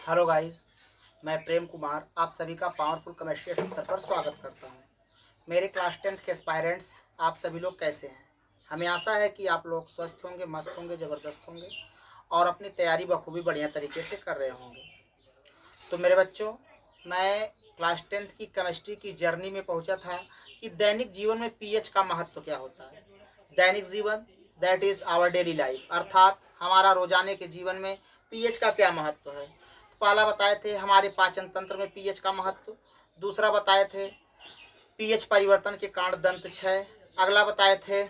Hello guys, मैं प्रेम कुमार आप सभी का पावरफुल केमिस्ट्री सेंटर पर स्वागत करता हूं। मेरे क्लास 10th के एस्पायरेंट्स आप सभी लोग कैसे हैं? हमें आशा है कि आप लोग स्वस्थ होंगे, मस्त होंगे, ज़बरदस्त होंगे और अपनी तैयारी बखूबी बढ़िया तरीके से कर रहे होंगे। तो मेरे बच्चों, मैं क्लास 10th की केमिस्ट्री की जर्नी में पहुंचा था कि दैनिक जीवन में पीएच का महत्व क्या होता है। दैनिक जीवन that is our daily life, अर्थात हमारा रोजाने के जीवन में पीएच का क्या महत्व है। पहला बताए थे हमारे पाचन तंत्र में पीएच का महत्व, दूसरा बताए थे पीएच परिवर्तन के कारण दंत क्षय, अगला बताए थे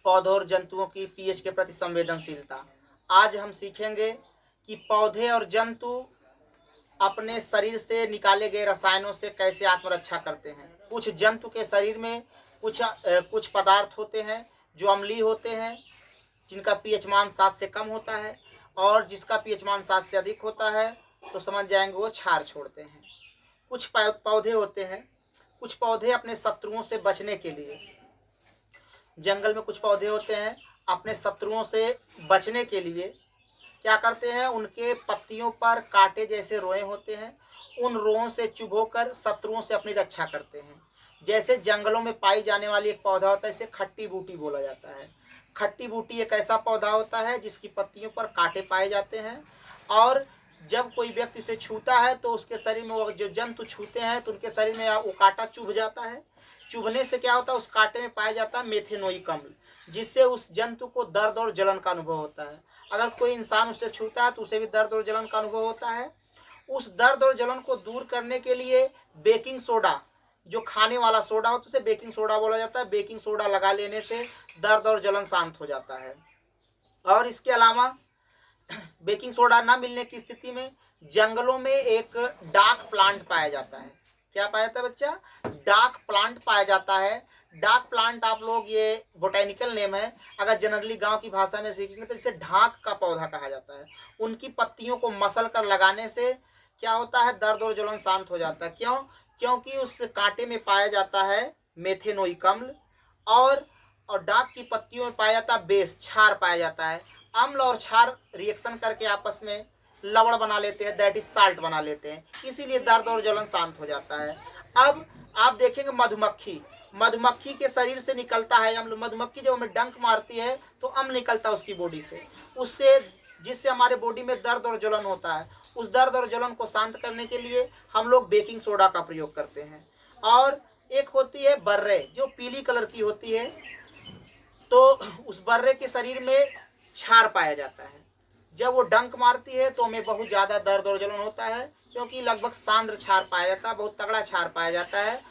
पौधों और जंतुओं की पीएच के प्रति संवेदनशीलता। आज हम सीखेंगे कि पौधे और जंतु अपने शरीर से निकाले गए रसायनों से कैसे आत्मरक्षा करते हैं। कुछ जंतु के शरीर में कुछ पदार्थ होते हैं जो अम्लीय होते हैं, जिनका पीएच मान 7 से कम होता है, और जिसका पीएच मान 7 से अधिक होता है तो समझ जाएंगे वो क्षार छोड़ते हैं। कुछ पौधे होते हैं, कुछ पौधे अपने शत्रुओं से बचने के लिए, जंगल में कुछ पौधे होते हैं अपने शत्रुओं से बचने के लिए क्या करते हैं, उनके पत्तियों पर कांटे जैसे रोए होते हैं, उन रोओं से चुभोकर शत्रुओं से अपनी रक्षा करते हैं। जैसे जंगलों में पाई जाने वाली एक पौधा होता है, इसे खट्टी बूटी बोला जाता है। खट्टी बूटी एक ऐसा पौधा होता है जिसकी पत्तियों पर कांटे पाए जाते हैं, और जब कोई व्यक्ति उसे छूता है तो उसके शरीर में, वो जो जंतु छूते हैं तो उनके शरीर में वो कांटा चुभ जाता है। चुभने से क्या होता है, उस कांटे में पाया जाता है मेथेनोइक अम्ल, जिससे उस जंतु को दर्द और जलन का अनुभव होता है। अगर कोई इंसान उसे छूता है तो उसे भी दर्द और जलन का अनुभव होता है। उस दर्द और जलन को दूर करने के लिए बेकिंग सोडा, जो खाने वाला सोडा होता है उसे बेकिंग सोडा बोला जाता है, बेकिंग सोडा लगा लेने से दर्द और जलन शांत हो जाता है। और इसके अलावा बेकिंग सोडा ना मिलने की स्थिति में जंगलों में एक डाक प्लांट पाया जाता है। क्या पाया जाता है बच्चा? डाक प्लांट पाया जाता है। डाक प्लांट, आप लोग, ये बोटेनिकल नेम है, अगर जनरली गांव की भाषा में सीखेंगे तो इसे ढाक का पौधा कहा जाता है। उनकी पत्तियों को मसल कर लगाने से क्या होता है, दर्द और जलन शांत हो जाता है। क्यों? क्योंकि उस कांटे में पाया जाता है मेथेनोइक अम्ल, और डाक की पत्तियों में पाया जाता है बेस, क्षार पाया जाता है। अम्ल और क्षार रिएक्शन करके आपस में लवण बना लेते हैं, दैट इज साल्ट बना लेते हैं, इसीलिए दर्द और जलन शांत हो जाता है। अब आप देखेंगे मधुमक्खी, मधुमक्खी के शरीर से निकलता है अम्ल। मधुमक्खी जब हमें डंक मारती है तो अम्ल निकलता है उसकी बॉडी से, उससे जिससे हमारे बॉडी में दर्द और जलन होता है। उस दर्द और जलन को शांत करने के लिए हम लोग बेकिंग सोडा का प्रयोग करते हैं। और एक होती है बर्रे, जो पीली कलर की होती है, तो उस बर्रे के शरीर में क्षार पाया जाता है। जब वो डंक मारती है तो हमें बहुत ज़्यादा दर्द और जलन होता है, क्योंकि लगभग सांद्र क्षार पाया जाता है, बहुत तगड़ा क्षार पाया जाता है,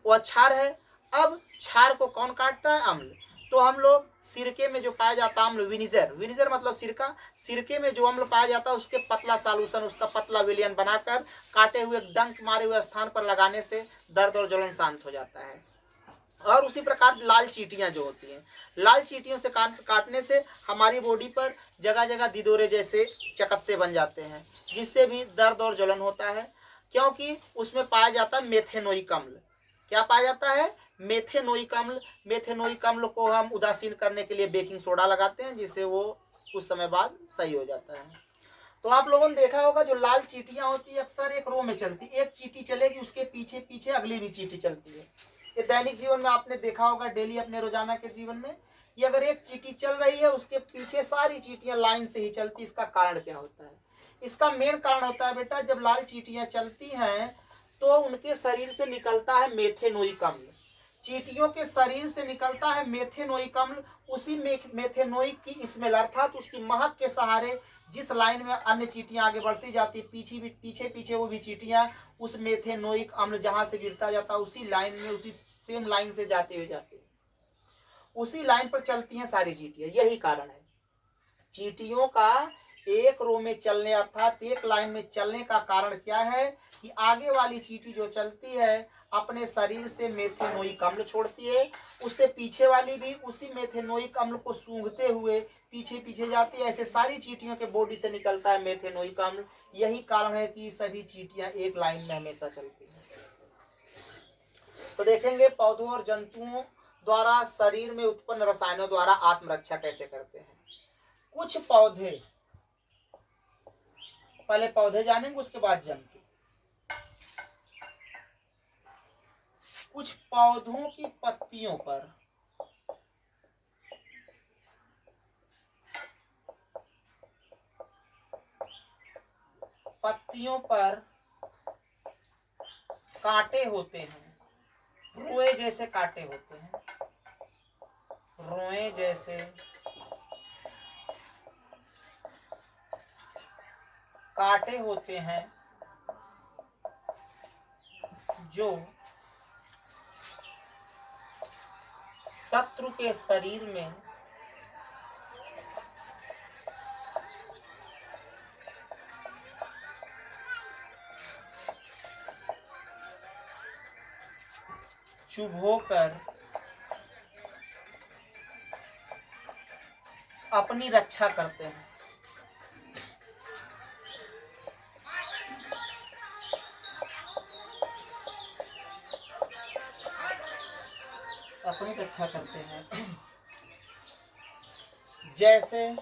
वह क्षार है। अब क्षार को कौन काटता है? अम्ल। तो हम लोग सिरके में जो पाया जाता है अम्ल, विनीगर, विनीगर मतलब सिरका, सिरके में जो अम्ल पाया जाता है उसके पतला सॉल्यूशन, उसका पतला विलयन बनाकर काटे हुए, डंक मारे हुए स्थान पर लगाने से दर्द और जलन शांत हो जाता है। और उसी प्रकार लाल चींटियां जो होती हैं, लाल चींटियों से काटने से हमारी बॉडी पर जगह जगह दिदोरे जैसे चकत्ते बन जाते हैं, जिससे भी दर्द और जलन होता है, क्योंकि उसमें पाया जाता है मेथेनोइक अम्ल। क्या पाया जाता है? मेथेनोइक अम्ल। मेथेनोइक अम्ल को हम उदासीन करने के लिए बेकिंग सोडा लगाते हैं, जिससे वो कुछ समय बाद सही हो जाता है। तो आप लोगों ने देखा होगा, जो लाल चींटियां होती है अक्सर एक रो में चलती, एक चींटी चलेगी उसके पीछे पीछे अगली भी चींटी चलती है। ये दैनिक जीवन में आपने देखा होगा, डेली अपने रोजाना के जीवन में, कि अगर एक चींटी चल रही है उसके पीछे सारी चींटियां लाइन से ही चलती। इसका कारण क्या होता है? इसका मेन कारण होता है बेटा, जब लाल चींटियां चलती हैं तो उनके शरीर से निकलता है मेथेनोइक अम्ल। चींटियों के शरीर से निकलता है मेथेनोइक अम्ल। उसी मेथेनोइक की स्मेल, अर्थात उसकी महक के सहारे जिस लाइन में अन्य चींटियां आगे बढ़ती जाती, पीछे पीछे वो भी चींटियां उस मेथेनोइक अम्ल जहां से गिरता जाता उसी लाइन में, उसी सेम लाइन से जाते उसी लाइन पर चलती हैं सारी चींटियां। यही कारण है चींटियों का एक रो में चलने, अर्थात एक लाइन में चलने का कारण क्या है, कि आगे वाली चींटी जो चलती है अपने शरीर से मेथेनोइक अम्ल छोड़ती है, उससे पीछे वाली भी उसी मेथेनोइक अम्ल को सूंघते हुए पीछे पीछे जाती है। ऐसे सारी चींटियों के बॉडी से निकलता है मेथेनोइक अम्ल। यही कारण है कि सभी चींटियां एक लाइन में हमेशा चलती हैं। तो देखेंगे पौधों और जंतुओं द्वारा शरीर में उत्पन्न रसायनों द्वारा आत्मरक्षा कैसे करते हैं। कुछ पौधे पहले पौधे जानेंगे, उसके बाद जंतु। कुछ पौधों की पत्तियों पर कांटे होते हैं, रोए जैसे कांटे होते हैं, रोए जैसे कांटे होते हैं, जो शत्रु के शरीर में चुभोकर अपनी रक्षा करते हैं। अपनी रक्षा करते हैं। जैसे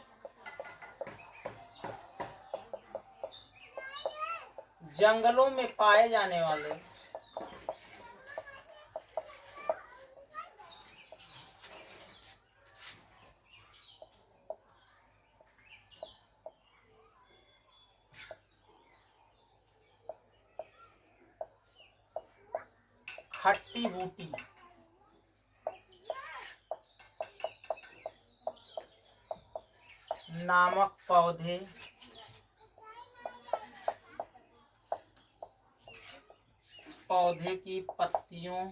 जंगलों में पाए जाने वाले खट्टी बूटी नामक पौधे की पत्तियों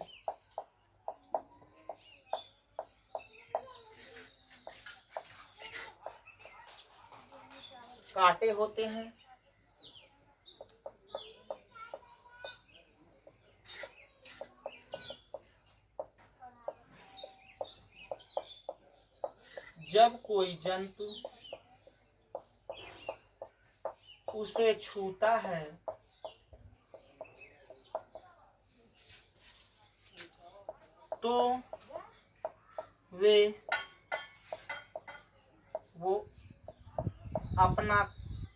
कांटे होते हैं, जब कोई जंतु उसे छूता है तो वो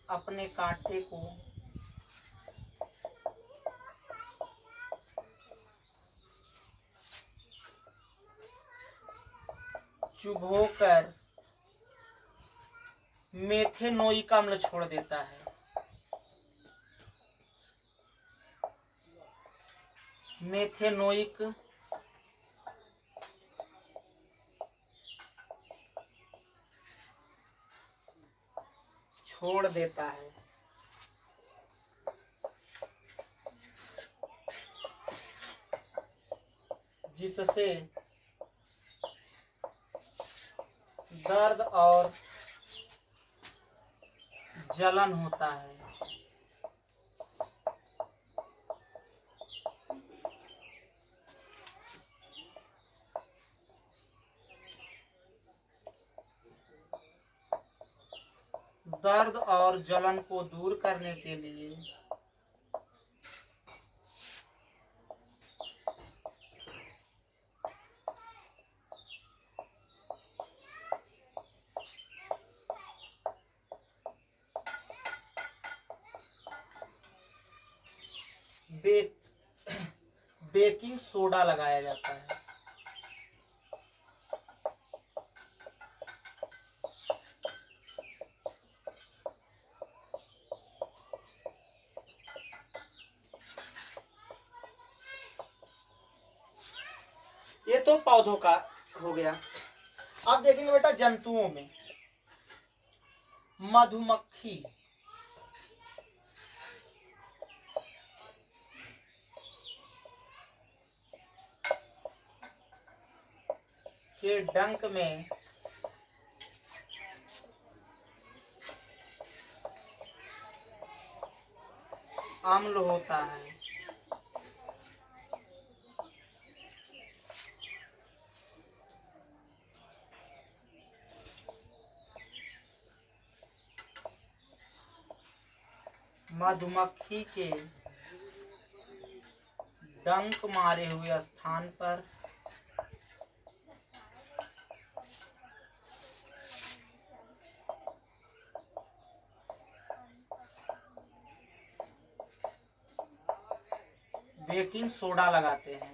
अपने कांटे को चुभोकर मेथेनोइक अम्ल छोड़ देता है। मेथेनोइक छोड़ देता है, जिससे दर्द और जलन होता है। दर्द और जलन को दूर करने के लिए बेकिंग सोडा लगाया जाता है। ये तो पौधों का हो गया। अब देखेंगे बेटा जंतुओं में मधुमक्खी के डंक में अम्ल होता है। मधुमक्खी के डंक मारे हुए स्थान पर बेकिंग सोडा लगाते हैं।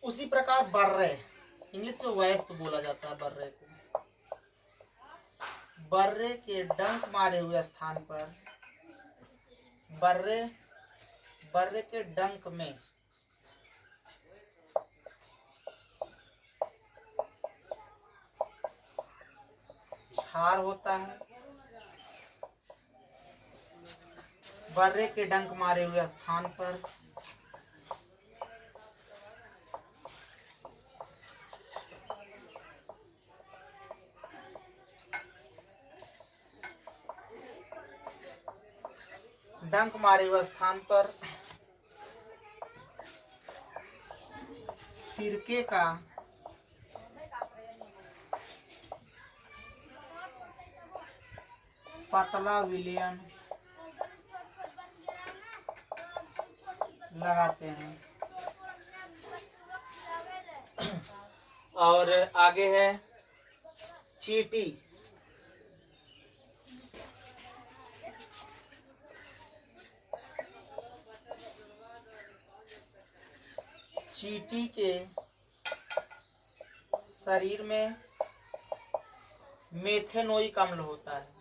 उसी प्रकार बर्रे, इंग्लिश में वैस्प बोला जाता है बर्रे को। बर्रे के डंक मारे हुए स्थान पर, बर्रे के डंक में छार होता है। बर्रे के डंक मारे हुए स्थान पर डंक मारे हुए स्थान पर सिरके का पतला विलयन लगाते हैं। और आगे है चीटी। चीटी के शरीर में मेथेनोइक अम्ल होता है।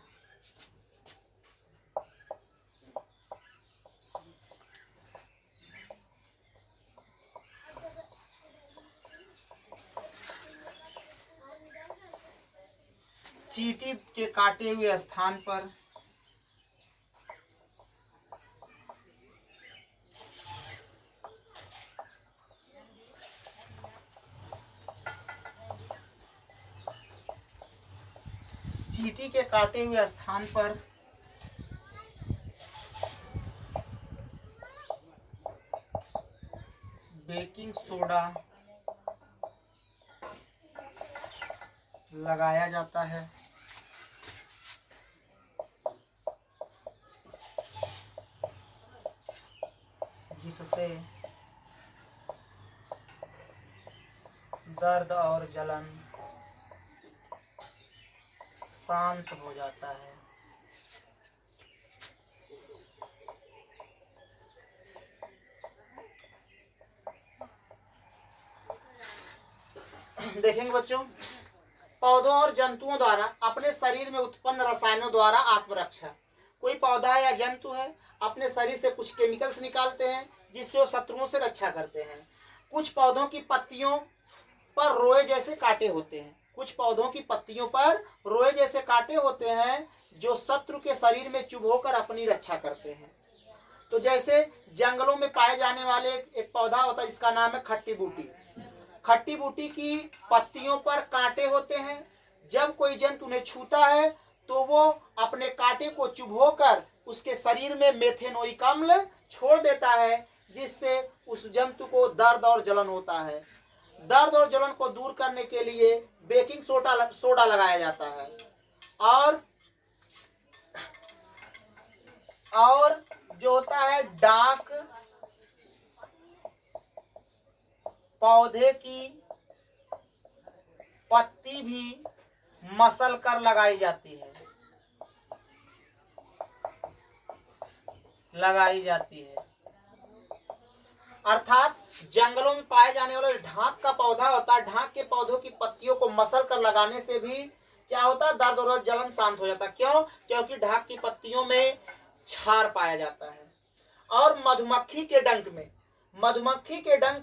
चीटी के काटे हुए स्थान पर चीटी के काटे हुए स्थान पर बेकिंग सोडा लगाया जाता है। जिससे दर्द और जलन शांत हो जाता है। देखेंगे बच्चों, पौधों और जंतुओं द्वारा अपने शरीर में उत्पन्न रसायनों द्वारा आत्मरक्षा। कोई पौधा या जंतु है, अपने शरीर से कुछ केमिकल्स निकालते हैं जिससे वो शत्रुओं से रक्षा करते हैं। कुछ पौधों की पत्तियों पर रोए जैसे कांटे होते हैं। कुछ पौधों की पत्तियों पर रोए जैसे कांटे होते हैं जो शत्रु के शरीर में चुभोकर अपनी रक्षा करते हैं। तो जैसे जंगलों में पाए जाने वाले एक पौधा होता है जिसका नाम है खट्टी बूटी। खट्टी बूटी की पत्तियों पर कांटे होते हैं। जब कोई जंतु उन्हें छूता है तो वो अपने कांटे को चुभोकर उसके शरीर में मेथेनोइक अम्ल छोड़ देता है, जिससे उस जंतु को दर्द और जलन होता है। दर्द और जलन को दूर करने के लिए बेकिंग सोडा लगाया जाता है। और जो होता है डाक, पौधे की पत्ती भी मसल कर लगाई जाती है। अर्थात जंगलों में पाए जाने वाला ढाक का पौधा होता है, ढाक के पौधों की पत्तियों को मसल कर लगाने से भी क्या होता है, दर्द और जलन शांत हो जाता है। क्यों? क्योंकि ढाक की पत्तियों में क्षार पाया जाता है। और मधुमक्खी के डंक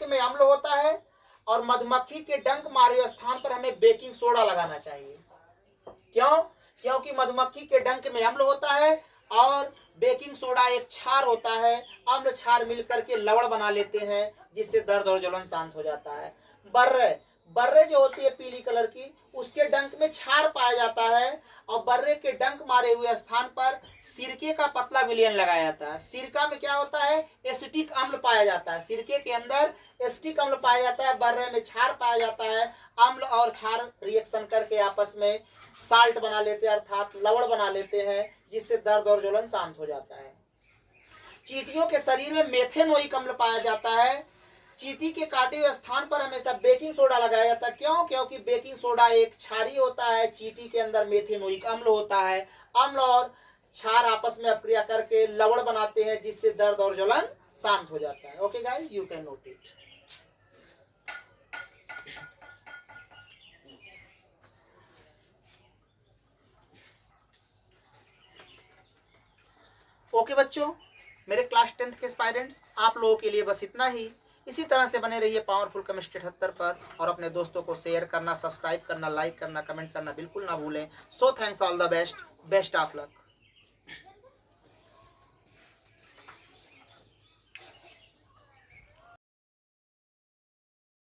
में अम्ल होता है, और मधुमक्खी के डंक मारे हुए स्थान पर हमें बेकिंग सोडा लगाना चाहिए। क्यों? क्योंकि मधुमक्खी के डंक में अम्ल होता है और बेकिंग सोडा एक क्षार होता है। अम्ल क्षार मिलकर के लवण बना लेते हैं, जिससे दर्द और जलन शांत हो जाता है। बर्रे जो होती है पीली कलर की, उसके डंक में क्षार पाया जाता है, और बर्रे के डंक मारे हुए स्थान पर सिरके का पतला विलयन लगाया जाता है। सिरका में क्या होता है, एसिटिक अम्ल पाया जाता है। सिरके के अंदर एसिटिक अम्ल पाया जाता है, बर्रे में क्षार पाया जाता है। अम्ल और क्षार रिएक्शन करके आपस में साल्ट बना लेते हैं, अर्थात लवण बना लेते हैं, जिससे दर्द और जलन शांत हो जाता है। चींटियों के शरीर में मेथेनोइक अम्ल पाया जाता है, चींटी के काटे हुए स्थान पर हमेशा बेकिंग सोडा लगाया जाता है। क्यों? क्योंकि बेकिंग सोडा एक क्षारीय होता है, चींटी के अंदर मेथेनोइक अम्ल होता है। अम्ल और क्षार आपस में अपक्रिया करके लवण बनाते हैं, जिससे दर्द और जलन शांत हो जाता है। Okay guys, you can note it. Okay बच्चों, मेरे क्लास 10th के एस्पायरेंट्स, आप लोगों के लिए बस इतना ही। इसी तरह से बने रहिए पावरफुल केमिस्ट्री 78 पर, और अपने दोस्तों को शेयर करना, सब्सक्राइब करना, लाइक करना, कमेंट करना बिल्कुल ना भूलें। So thanks, all the best, best of luck.